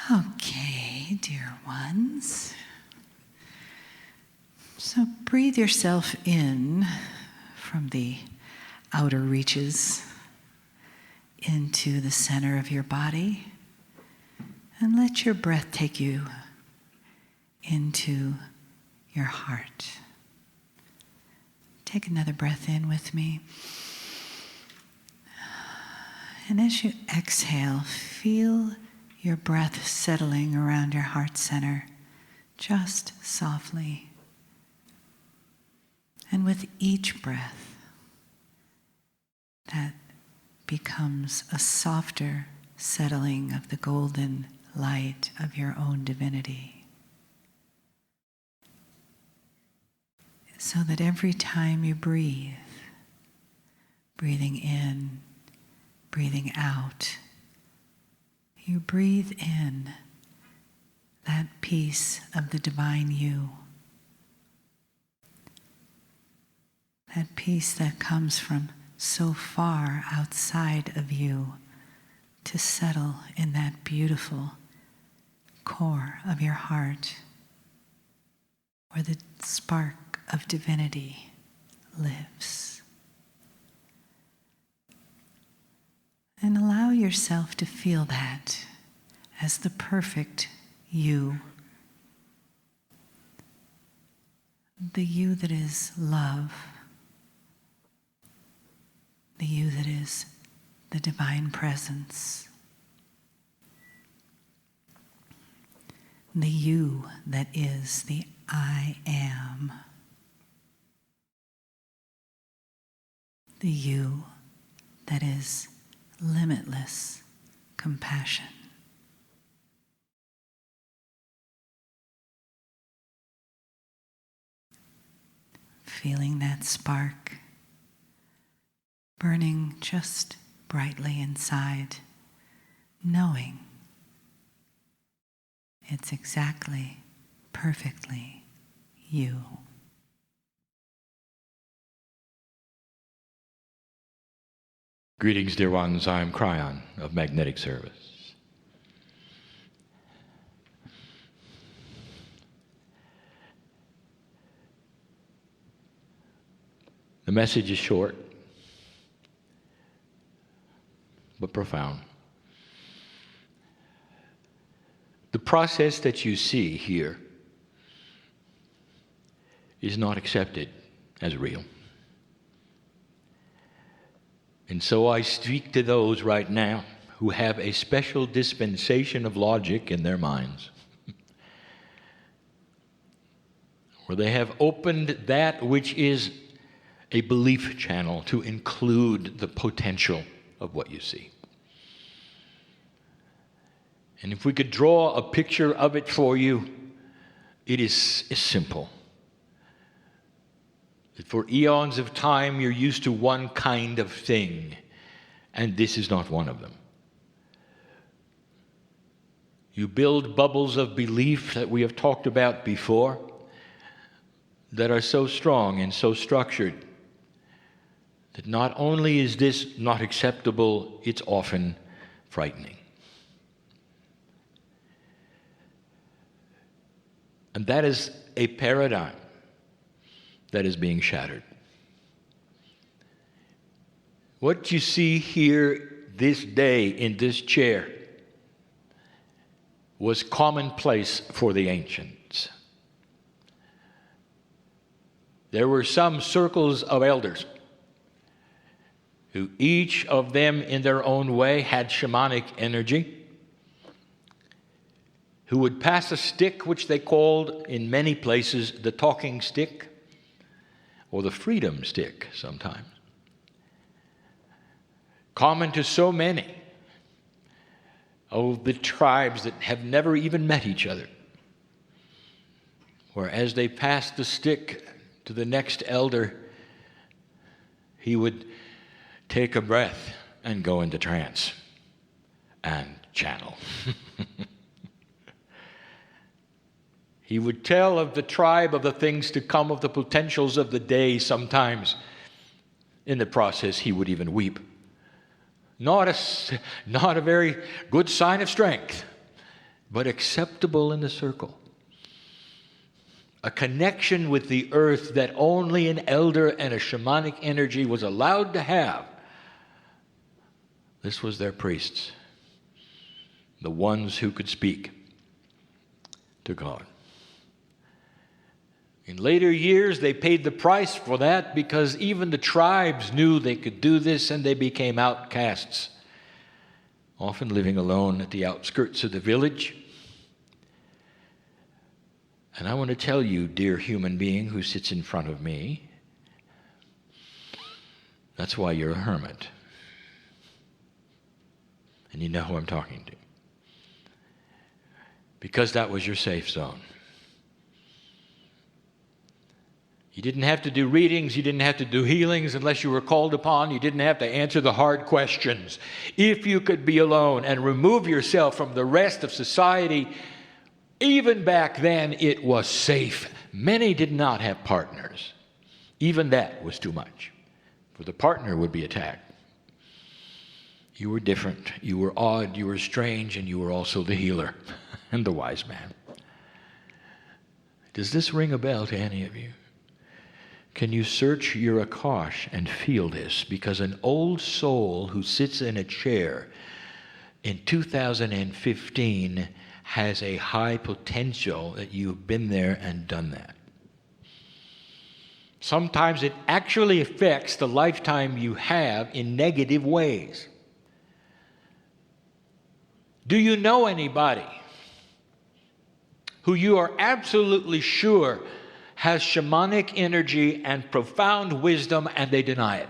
Okay, dear ones. So breathe yourself in from the outer reaches into the center of your body, and let your breath take you into your heart. Take another breath in with me. And as you exhale, feel your breath settling around your heart center, just softly. And with each breath, that becomes a softer settling of the golden light of your own divinity. So that every time you breathe, breathing in, breathing out, you breathe in that piece of the divine you. That piece that comes from so far outside of you to settle in that beautiful core of your heart where the spark of divinity lives. And allow yourself to feel that as the perfect you. The you that is love. The you that is the divine presence. The you that is the I am. The you that is limitless compassion. Feeling that spark burning just brightly inside, knowing it's exactly, perfectly you. Greetings, dear ones. I am Kryon of Magnetic Service. The message is short, but profound. The process that you see here is not accepted as real. And so I speak to those right now who have a special dispensation of logic in their minds, where they have opened that which is a belief channel to include the potential of what you see. And if we could draw a picture of it for you, it is simple. For eons of time, you're used to one kind of thing, and this is not one of them. You build bubbles of belief that we have talked about before that are so strong and so structured that not only is this not acceptable, it's often frightening. And that is a paradigm that is being shattered. What you see here this day in this chair was commonplace for the ancients. There were some circles of elders who each of them in their own way had shamanic energy, who would pass a stick which they called in many places the talking stick, or the freedom stick sometimes. Common to so many of the tribes that have never even met each other, where as they passed the stick to the next elder, he would take a breath and go into trance and channel. He would tell of the tribe, of the things to come, of the potentials of the day sometimes. In the process, he would even weep. Not a very good sign of strength. but acceptable in the circle. A connection with the earth that only an elder and a shamanic energy was allowed to have. This was their priests, the ones who could speak to God. In later years, they paid the price for that because even the tribes knew they could do this, and they became outcasts, often living alone at the outskirts of the village. And I want to tell you, dear human being who sits in front of me, that's why you're a hermit. And you know who I'm talking to. Because that was your safe zone. You didn't have to do readings, you didn't have to do healings unless you were called upon. You didn't have to answer the hard questions. If you could be alone and remove yourself from the rest of society, even back then it was safe. Many did not have partners. Even that was too much, for the partner would be attacked. You were different, you were odd, you were strange, and you were also the healer and the wise man. Does this ring a bell to any of you? Can you search your Akash and feel this? Because an old soul who sits in a chair in 2015 has a high potential that you've been there and done that. Sometimes it actually affects the lifetime you have in negative ways. Do you know anybody who you are absolutely sure has shamanic energy and profound wisdom, and they deny it?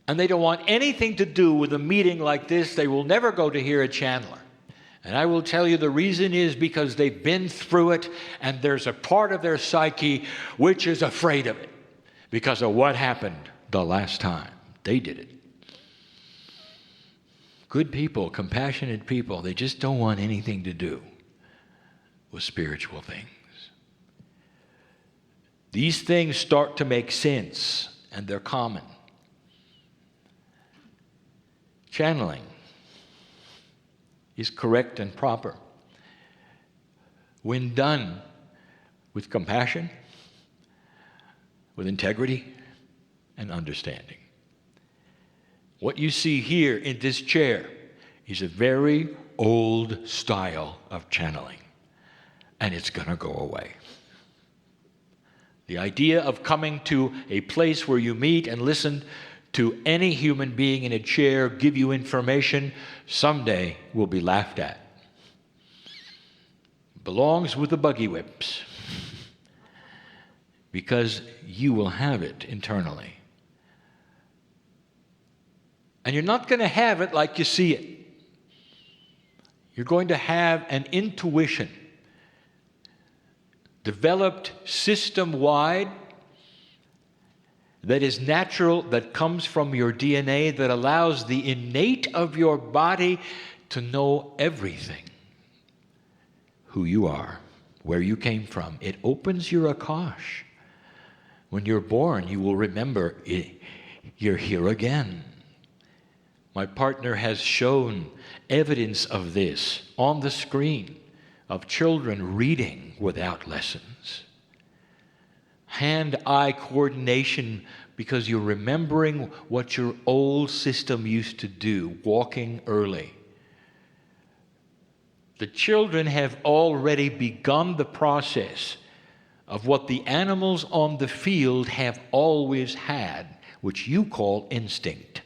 And they don't want anything to do with a meeting like this. They will never go to hear a channeler. And I will tell you the reason is because they've been through it, and there's a part of their psyche which is afraid of it because of what happened the last time they did it. Good people, compassionate people, they just don't want anything to do with spiritual things. These things start to make sense, and they're common. Channeling is correct and proper when done with compassion, with integrity, and understanding. What you see here in this chair is a very old style of channeling, and it's going to go away. The idea of coming to a place where you meet and listen to any human being in a chair give you information someday will be laughed at. It belongs with the buggy whips because you will have it internally. And you're not going to have it like you see it. You're going to have an intuition developed system-wide that is natural, that comes from your DNA, that allows the innate of your body to know everything. Who you are, where you came from. It opens your Akash. When you're born, you will remember you're here again. My partner has shown evidence of this on the screen of children reading without lessons. Hand-eye coordination because you're remembering what your old system used to do, walking early. The children have already begun the process of what the animals on the field have always had, which you call instinct.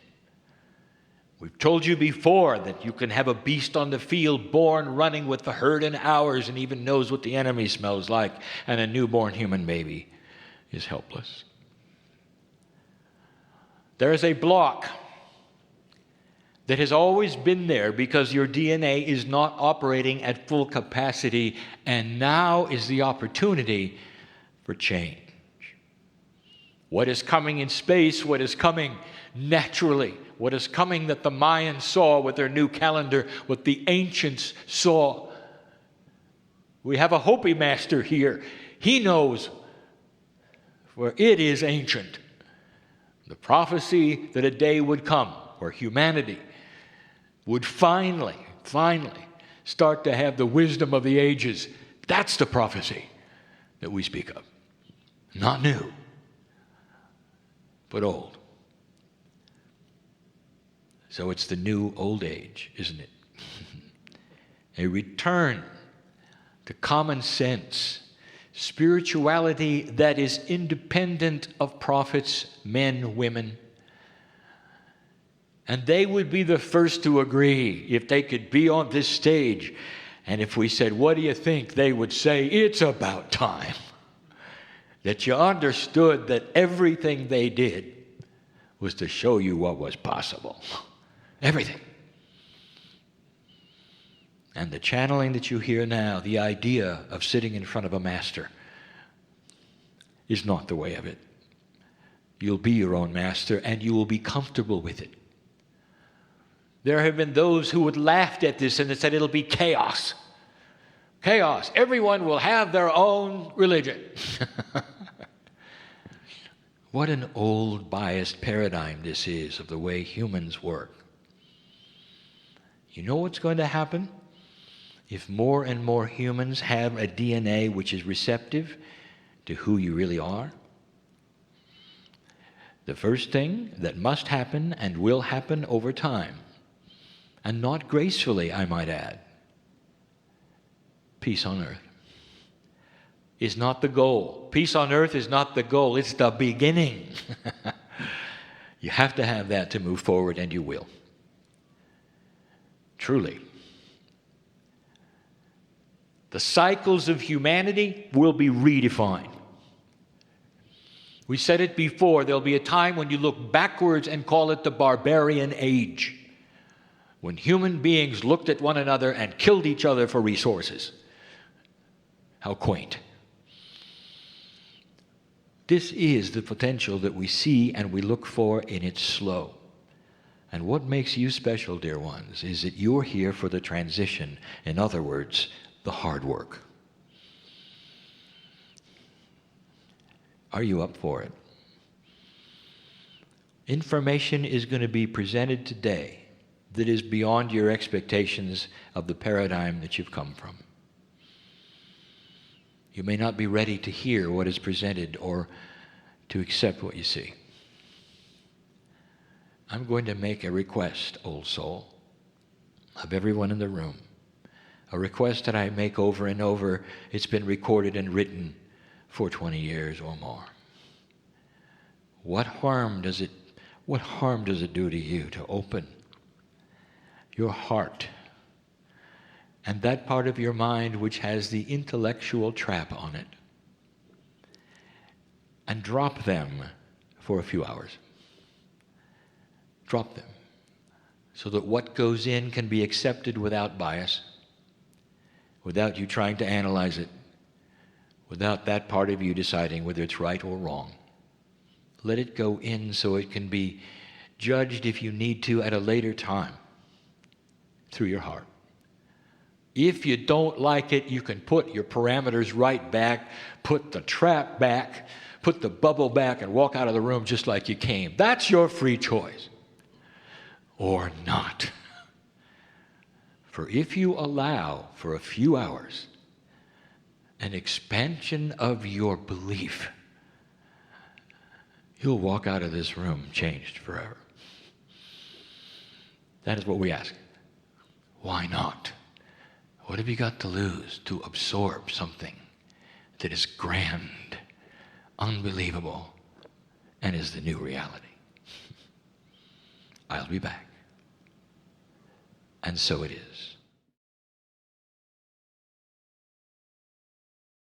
We've told you before that you can have a beast on the field born running with the herd in hours and even knows what the enemy smells like, and a newborn human baby is helpless. There is a block that has always been there because your DNA is not operating at full capacity, and now is the opportunity for change. What is coming in space, what is coming naturally, what is coming that the Mayans saw with their new calendar, what the ancients saw. We have a Hopi master here. He knows, for it is ancient. The prophecy that a day would come where humanity would finally start to have the wisdom of the ages. That's the prophecy that we speak of. Not new, but old. So it's the new old age, isn't it? A return to common sense, spirituality that is independent of prophets, men, women. And they would be the first to agree if they could be on this stage. And if we said, what do you think? They would say, it's about time. That you understood that everything they did was to show you what was possible. Everything. And the channeling that you hear now, the idea of sitting in front of a master, is not the way of it. You'll be your own master, and you will be comfortable with it. There have been those who would laughed at this and said it'll be chaos. Chaos. Everyone will have their own religion. What an old, biased paradigm this is of the way humans work. You know what's going to happen? If more and more humans have a DNA which is receptive to who you really are, the first thing that must happen and will happen over time, and not gracefully, I might add, peace on earth is not the goal. Peace on earth is not the goal. It's the beginning. You have to have that to move forward, and you will. Truly. The cycles of humanity will be redefined. We said it before, there'll be a time when you look backwards and call it the barbarian age, when human beings looked at one another and killed each other for resources. How quaint. This is the potential that we see and we look for, and it's slow. And what makes you special, dear ones, is that you're here for the transition. In other words, the hard work. Are you up for it? Information is going to be presented today that is beyond your expectations of the paradigm that you've come from. You may not be ready to hear what is presented or to accept what you see. I'm going to make a request, old soul, of everyone in the room. A request that I make over and over. It's been recorded and written for 20 years or more. What harm does it do to you to open your heart and that part of your mind which has the intellectual trap on it, and drop them for a few hours? Drop them so that what goes in can be accepted without bias, without you trying to analyze it, without that part of you deciding whether it's right or wrong. Let it go in so it can be judged, if you need to, at a later time through your heart. If you don't like it, you can put your parameters right back, put the trap back, put the bubble back, and walk out of the room just like you came. That's your free choice. Or not. For if you allow for a few hours an expansion of your belief, you'll walk out of this room changed forever. That is what we ask. Why not? What have you got to lose to absorb something that is grand, unbelievable, and is the new reality? I'll be back. And so it is.